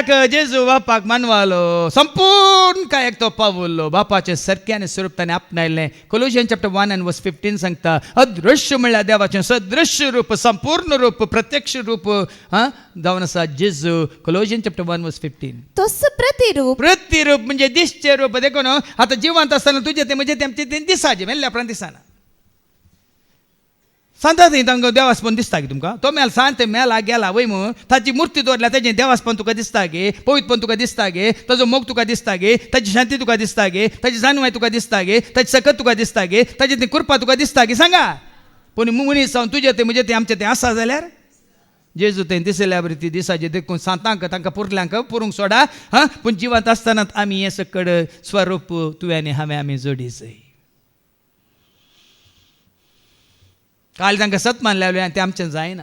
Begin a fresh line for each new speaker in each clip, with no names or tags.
कित्याक जेजू बापाक मानवालो संपूर्ण कायाक तो पावल्लो बापाचे सारक्याने स्वरूप ताणें आपणायलें. कोलोशियन चॅप्टर 1:15 सांगता अदृश्य म्हणल्यार देवाचें सदृश्य रूप संपूर्ण रूप प्रत्यक्ष रूप जावन आसा जेजू. कोलोशियन चॅप्टर 1:15
तोच प्रतिरूप
म्हणजे दिसचे रूप. देखो न्हू आतां जिवंत आसतना तुजें तें म्हणजे तेमचें तें दिसाचें मेल्ल्या उपरांत दिसना. सांगता थंय तांकां देवास्पण दिसता गे तुमकां. तो मेल सांत मेला गेला वय म्हणून ताची मुर्ती दवरल्या तेजें देवास्पण तुका दिसता गे, पवित्रपण तुका दिसता गे, ताजो मोग तुका दिसता गे, ताची शांती तुका दिसता गे, ताची जाणवाय तुका दिसता गे, ताची सकत तुका दिसता गे, ताची ती कृपा तुका दिसता गे. सांगा पूण मनीस जावन तुजें तें म्हणजे तें आमचें तें आसा जाल्यार जेजू तें दिसल्या बरी ती दिसाचें देखून सांतांक तांकां पुरल्यांक पुरूंक सोडा. पूण जिवंत आसतनाच आमी हें सकड स्वरूप तुवें आनी हांवें आमी जोडीचंय. काल तांकां सत मानलेलें आनी तें आमचें जायना.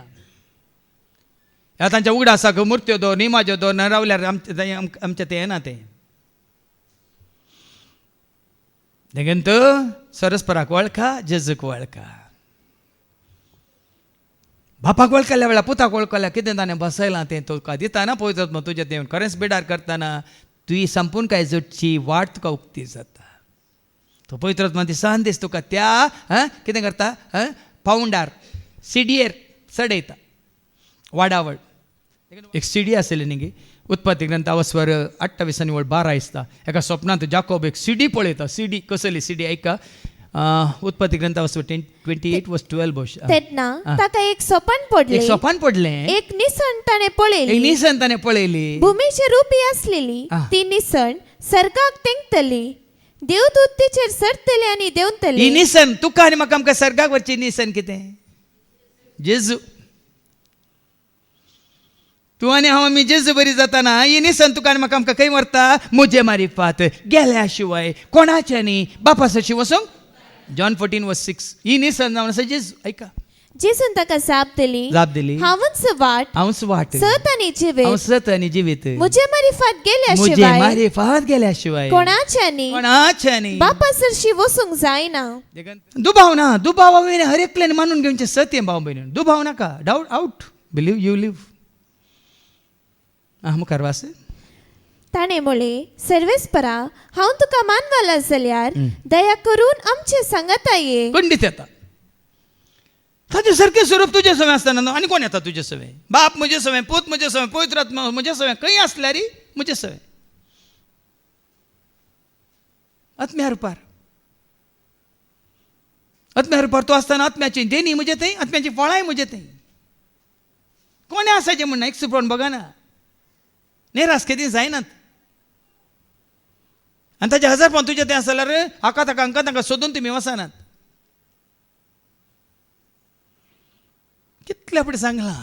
ह्या तांच्या उगडासाक मुर्त्यो दवर निमाज्यो दवर न रावल्यार आमचें तें येना तें. देखून सरस्पराक वळखा, जेजूक वळखा. बापाक वळखल्या वेळार पुताक वळखल्या कितें ताणें बसयलां तें तुका दिताना पळयत तुजें तें खरेंच बिडार करतना तुजी संपूर्ण काय जोडची वाट तुका उक्ती जाता. तो पवित्र दिसान दीस तुका त्या कितें करता पावंडार सिडयेर चडयता वाडावळ. एक सिडी आसली न्ही गे उत्पत्ती ग्रंथ अवस्वर 28:12 दिसता. एका स्वप्नांत जाकोब एक सिडी पळयता. सिडी कसली सिडी ऐका. उत्पत्ती ग्रंथ अवस्वर 28:12
तेन्ना ताका एक सोपान पडलें. एक निसण ताणें
पळयली.
भुमीची रुपी आसलेली ती निसण सर्गाक तेंगतली. देवदूत तिचेर सरतले आनी देंवतले.
ही निसण तुका आनी म्हाका आमकां सर्गाक वरची निसण कितें जेजू. तूं आनी हांव आमी जेजू बरी जाताना ही निसण तुका आनी म्हाका आमकां खंय व्हरता म्हजे मारिफात गेल्या शिवाय कोणाचे न्ही बापा सशी वचूंक. जॉन 14:6 ही निसण जावन आसा जेजू. ऐका
जेजून ताका जाप दिली हांवूच वाट सत आनी जिवीत म्हजे मारिफात गेल्या शिवाय कोणाच्यानी बापा सरशी वचूंक जायना.
दुबाव हर एकल्यान मानून घेवचें सत्य भाव भयण. दुबाव नाका. Doubt out believe you live. मुखार वास.
ताणें म्हळें सर्वेस्परा हांव तुका मानवाला जाल्यार दया करून आमचे सांगाता ये.
खंडीत येता ताचे सारकें स्वरूप तुजे सवय आसतना आनी कोण येता तुजे सवय. बाप म्हजे सवय, पूत म्हजे सवय, पवित्र आत्मा म्हजे सवय खंय आसल्यार म्हजे सवय. आत्म्या रुपार तूं आसतना आत्म्याची देणी म्हजे थंय, आत्म्याची फळांय म्हजे थंय. कोणे आसाचें म्हणना एक सुपण बघाना नेरास केदी जायनात. आनी ताचे हजारपण तुजें तें आसा जाल्यार हाका ताका हांकां तांकां सोदून तुमी वचनात. कितले फावटी सांगलां